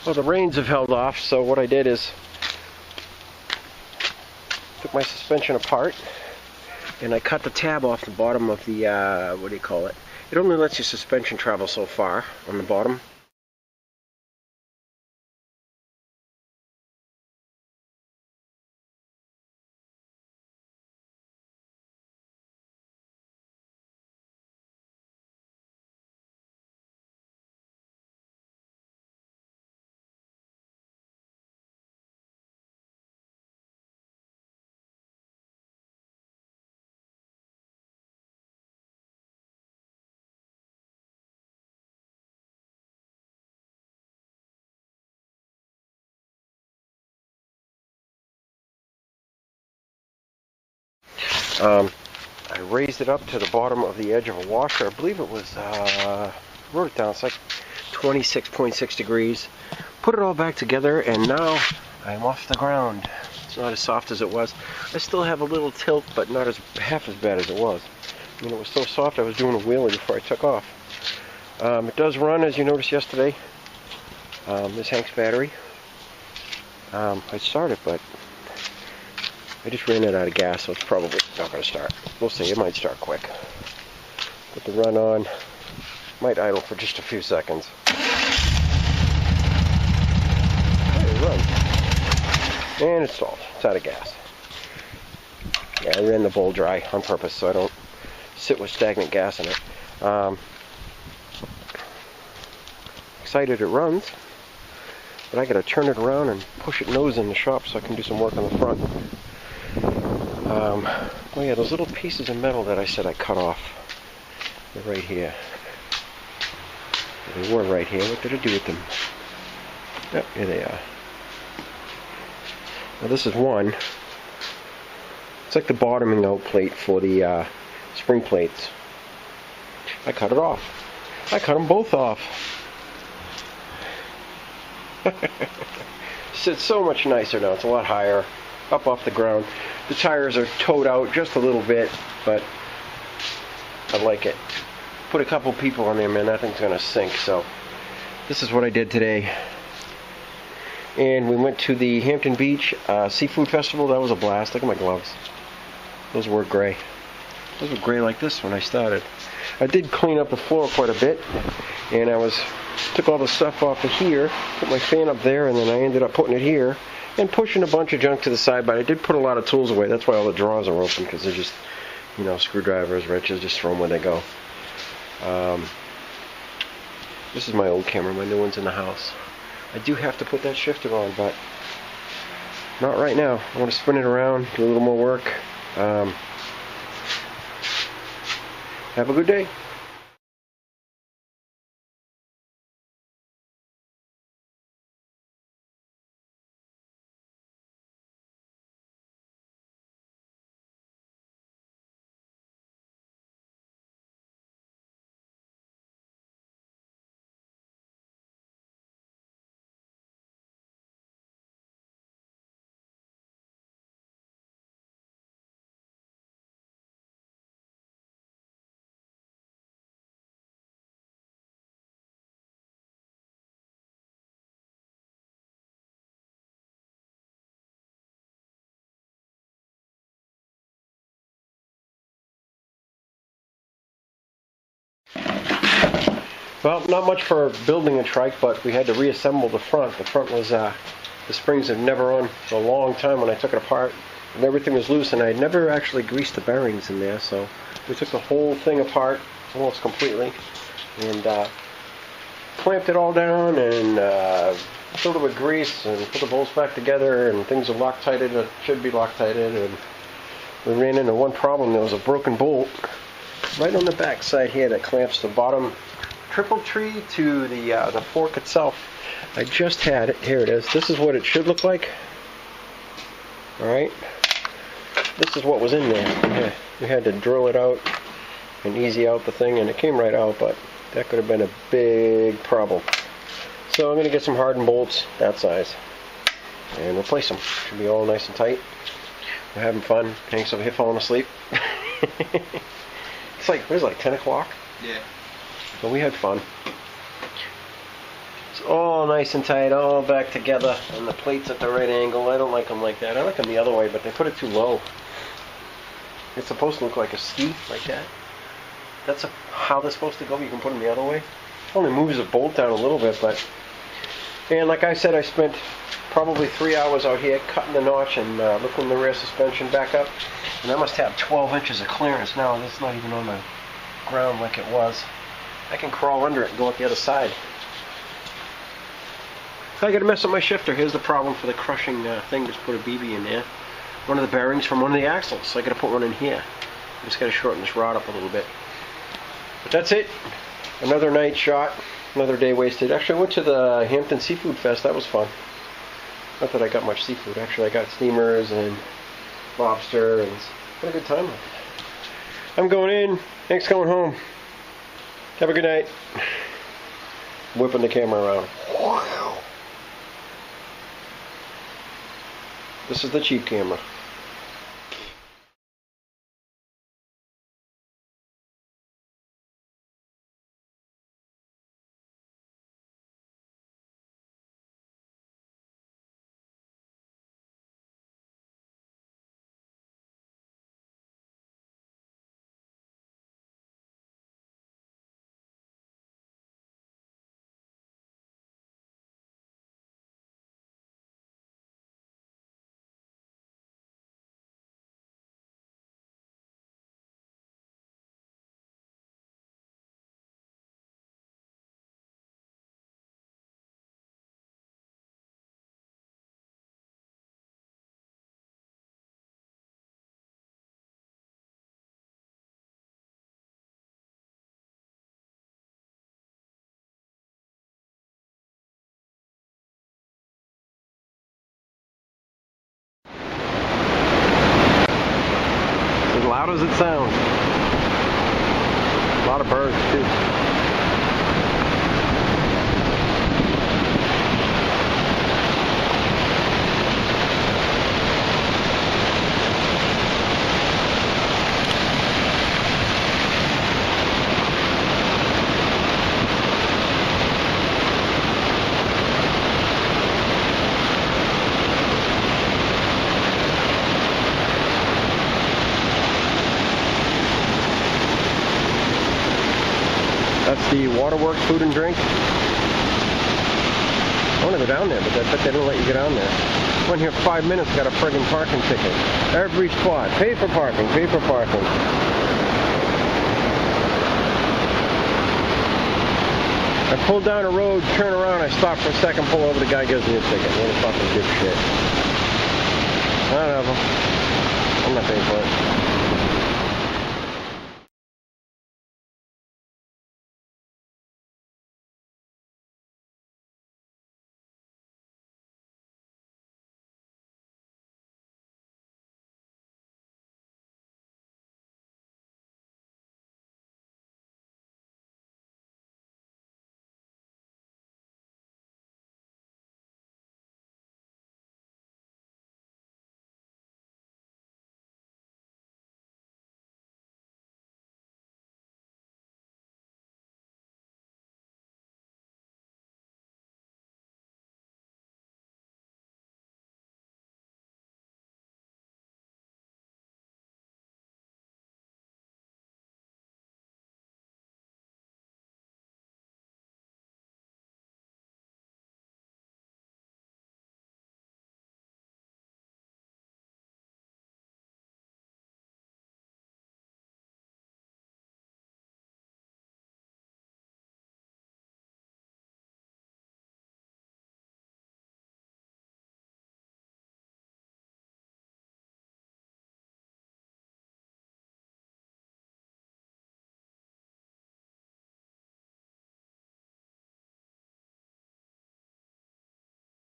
Well, the rains have held off, so what I did is took my suspension apart and I cut the tab off the bottom of the, what do you call it? It only lets your suspension travel so far on the bottom. I raised it up to the bottom of the edge of a washer. I believe it was, wrote it down, it's like 26.6 degrees. Put it all back together, and now I'm off the ground. It's not as soft as it was. I still have a little tilt, but not half as bad as it was. I mean, it was so soft I was doing a wheelie before I took off. It does run, as you noticed yesterday. This Hank's battery. I started, but I just ran it out of gas, so it's probably not going to start. We'll see. It might start quick. Put the run on. Might idle for just a few seconds. Okay, run. And it's stalled. It's out of gas. Yeah, I ran the bowl dry on purpose so I don't sit with stagnant gas in it. Excited it runs, but I got to turn it around and push it nose in the shop so I can do some work on the front. Oh yeah, those little pieces of metal that I said I cut off, they're right here. They were right here. What did I do with them? Yep, here they are. Now this is one. It's like the bottoming out plate for the spring plates. I cut it off. I cut them both off. It's so much nicer now. It's a lot higher, up off the ground. The tires are towed out just a little bit, but I like it. Put a couple people on there, man, that thing's gonna sink. So this is what I did today. And we went to the Hampton Beach Seafood Festival. That was a blast. Look at my gloves. Those were gray. Those were gray like this when I started. I did clean up the floor quite a bit, and took all the stuff off of here, put my fan up there, and then I ended up putting it here and pushing a bunch of junk to the side. But I did put a lot of tools away. That's why all the drawers are open, because they're just, you know, screwdrivers, wrenches, just throw them where they go. This is my old camera. My new one's in the house. I do have to put that shifter on, but not right now. I want to spin it around, do a little more work. Have a good day. Well, not much for building a trike, but we had to reassemble the front. The front was, the springs had never run for a long time when I took it apart, and everything was loose, and I had never actually greased the bearings in there, so we took the whole thing apart almost completely, and clamped it all down, and filled it with grease, and put the bolts back together, and things are Loctited, it should be Loctited, and we ran into one problem. There was a broken bolt right on the back side here that clamps the bottom triple tree to the fork itself. I just had it. Here it is. This is what it should look like. Alright. This is what was in there. We had to drill it out and easy out the thing, and it came right out, but that could have been a big problem. So I'm going to get some hardened bolts that size and replace them. Should be all nice and tight. We're having fun. Hank's over here falling asleep. It's like, what is it, like 10 o'clock? Yeah. So we had fun. It's all nice and tight, all back together, and the plates at the right angle. I don't like them like that. I like them the other way, but they put it too low. It's supposed to look like a ski, like that. That's how they're supposed to go. You can put them the other way. Only moves the bolt down a little bit, but... And like I said, I spent probably 3 hours out here cutting the notch and looking the rear suspension back up. And I must have 12 inches of clearance now. That's not even on the ground like it was. I can crawl under it and go up the other side. I got to mess up my shifter. Here's the problem for the crushing thing. Just put a BB in there. One of the bearings from one of the axles. So I got to put one in here. I just got to shorten this rod up a little bit. But that's it. Another night shot. Another day wasted. Actually, I went to the Hampton Seafood Fest. That was fun. Not that I got much seafood. Actually, I got steamers and lobster and had a good time. I'm going in. Hank's going home. Have a good night. Whipping the camera around. This is the cheap camera. Loud as it sounds. A lot of birds too. That's the Waterworks Food and Drink. I want to go down there, but I bet they don't let you get down there. Went here 5 minutes, got a friggin' parking ticket. Every spot. Pay for parking, pay for parking. I pulled down a road, turn around, I stop for a second, pull over, the guy gives me a ticket. What a fucking dipshit. I don't know. I'm not paying for it.